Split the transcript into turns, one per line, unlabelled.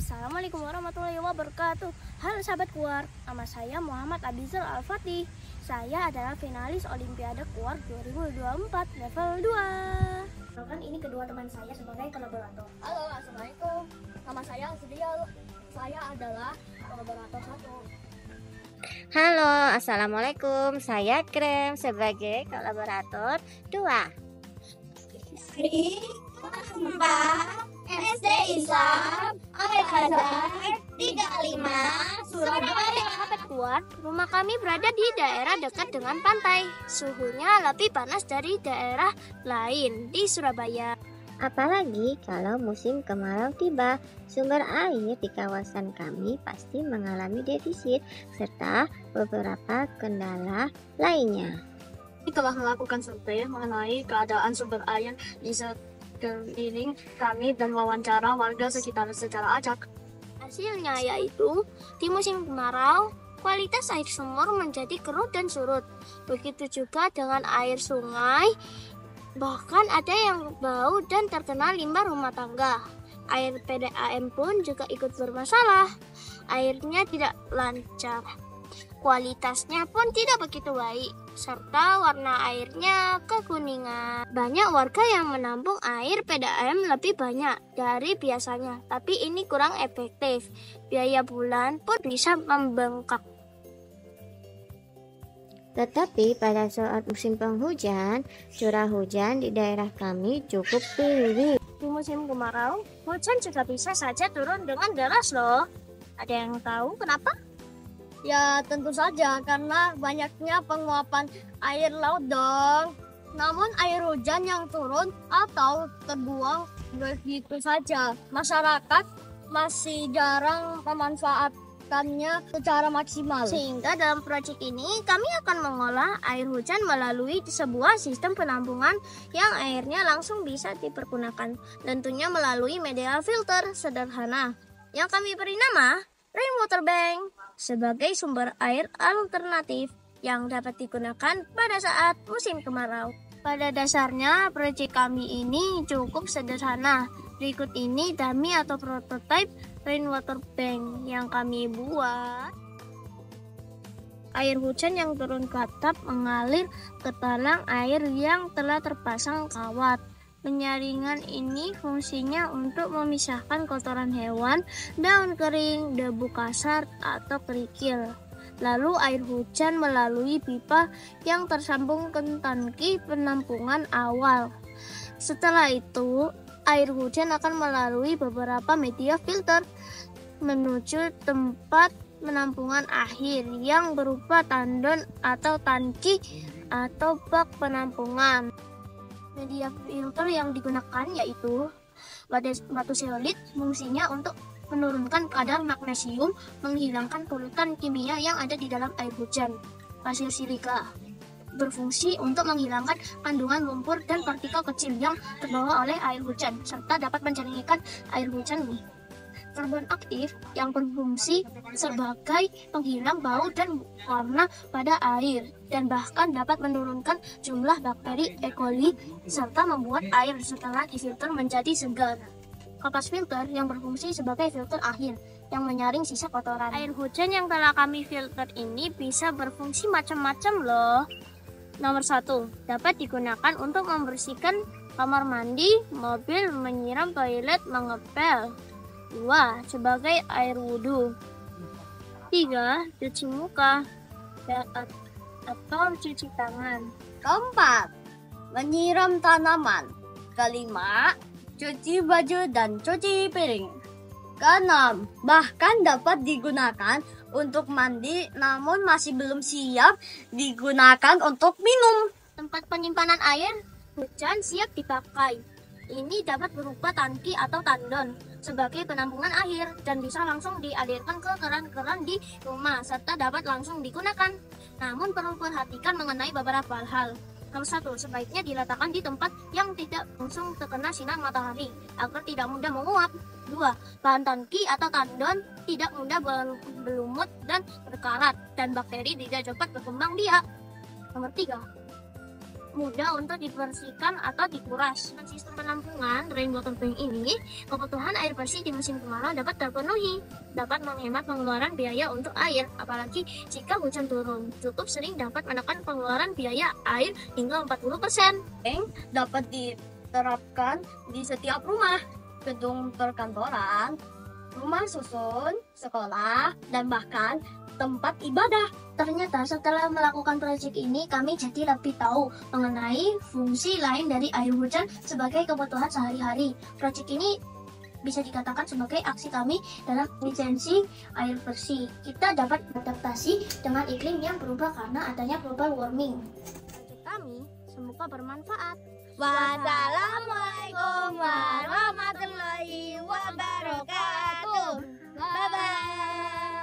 Assalamualaikum warahmatullahi wabarakatuh. Halo sahabat Kuar, nama saya Muhammad Abizal Al-Fatih. Saya adalah finalis Olimpiade Kuar 2024 level 2. Ini kedua teman saya sebagai kolaborator.
Halo, assalamualaikum. Nama saya Sudial. Saya adalah kolaborator 1.
Halo, assalamualaikum. Saya Krem sebagai kolaborator 2.
Sri Mbak SD Islam Al-Azhar 35 Surabaya.
Sahabat Kuar, rumah kami berada di daerah dekat dengan pantai. Suhunya lebih panas dari daerah lain di Surabaya.
Apalagi kalau musim kemarau tiba, sumber air di kawasan kami pasti mengalami defisit serta beberapa kendala lainnya.
Kami telah melakukan survei mengenai keadaan sumber air di sekeliling kami dan wawancara warga sekitar secara acak.
Hasilnya yaitu di musim kemarau, kualitas air sumur menjadi keruh dan surut. Begitu juga dengan air sungai, bahkan ada yang bau dan terkena limbah rumah tangga. Air PDAM pun juga ikut bermasalah. Airnya tidak lancar, kualitasnya pun tidak begitu baik, serta warna airnya kekuningan. Banyak warga yang menampung air PDAM lebih banyak dari biasanya, tapi ini kurang efektif. Biaya bulan pun bisa membengkak.
Tetapi pada saat musim penghujan, curah hujan di daerah kami cukup tinggi.
Di musim kemarau, hujan juga bisa saja turun dengan deras loh. Ada yang tahu kenapa?
Ya tentu saja karena banyaknya penguapan air laut dong. Namun air hujan yang turun atau terbuang begitu saja, masyarakat masih jarang memanfaatkannya secara maksimal.
Sehingga dalam proyek ini kami akan mengolah air hujan melalui sebuah sistem penampungan yang airnya langsung bisa dipergunakan. Tentunya melalui media filter sederhana yang kami beri nama Rainwater Bank sebagai sumber air alternatif yang dapat digunakan pada saat musim kemarau. Pada dasarnya, proyek kami ini cukup sederhana. Berikut ini dummy atau prototipe Rainwater Bank yang kami buat. Air hujan yang turun ke atap mengalir ke talang air yang telah terpasang kawat. Penyaringan ini fungsinya untuk memisahkan kotoran hewan, daun kering, debu kasar, atau kerikil. Lalu air hujan melalui pipa yang tersambung ke tangki penampungan awal. Setelah itu, air hujan akan melalui beberapa media filter menuju tempat penampungan akhir yang berupa tandon atau tangki atau bak penampungan. Media filter yang digunakan yaitu batu seolit, fungsinya untuk menurunkan kadar magnesium, menghilangkan polutan kimia yang ada di dalam air hujan. Pasir silika berfungsi untuk menghilangkan kandungan lumpur dan partikel kecil yang terbawa oleh air hujan, serta dapat mencernihkan air hujan. Karbon aktif yang berfungsi sebagai penghilang bau dan warna pada air dan bahkan dapat menurunkan jumlah bakteri E. coli serta membuat air setelah difilter menjadi segar. Kapas filter yang berfungsi sebagai filter akhir yang menyaring sisa kotoran. Air hujan yang telah kami filter ini bisa berfungsi macam-macam loh. Nomor 1, dapat digunakan untuk membersihkan kamar mandi, mobil, menyiram toilet, mengepel. 2. Sebagai air wudhu. 3. Cuci muka atau cuci tangan.
4. Menyiram tanaman. 5. Cuci baju dan cuci piring. 6. Bahkan dapat digunakan untuk mandi namun masih belum siap digunakan untuk minum.
Tempat penyimpanan air hujan siap dipakai. Ini dapat berupa tangki atau tandon sebagai penampungan air dan bisa langsung dialirkan ke keran-keran di rumah serta dapat langsung digunakan. Namun perlu perhatikan mengenai beberapa hal. Nomor 1, sebaiknya diletakkan di tempat yang tidak langsung terkena sinar matahari agar tidak mudah menguap. 2. Bahan tangki atau tandon tidak mudah berlumut dan berkarat dan bakteri tidak cepat berkembang biak. Nomor 3. mudah untuk dibersihkan atau dikuras. Dengan sistem penampungan rainwater tank ini, kebutuhan air bersih di musim kemarau dapat terpenuhi, dapat menghemat pengeluaran biaya untuk air, apalagi jika hujan turun. Cukup sering dapat menekan pengeluaran biaya air hingga 40%.
Tank dapat diterapkan di setiap rumah, gedung perkantoran, rumah susun, sekolah, dan bahkan tempat ibadah.
Ternyata setelah melakukan proyek ini, kami jadi lebih tahu mengenai fungsi lain dari air hujan sebagai kebutuhan sehari-hari. Proyek ini bisa dikatakan sebagai aksi kami dalam efisiensi air bersih. Kita dapat beradaptasi dengan iklim yang berubah karena adanya global warming. Proyek kami semoga bermanfaat.
Wassalamualaikum warahmatullahi wabarakatuh. Bye bye.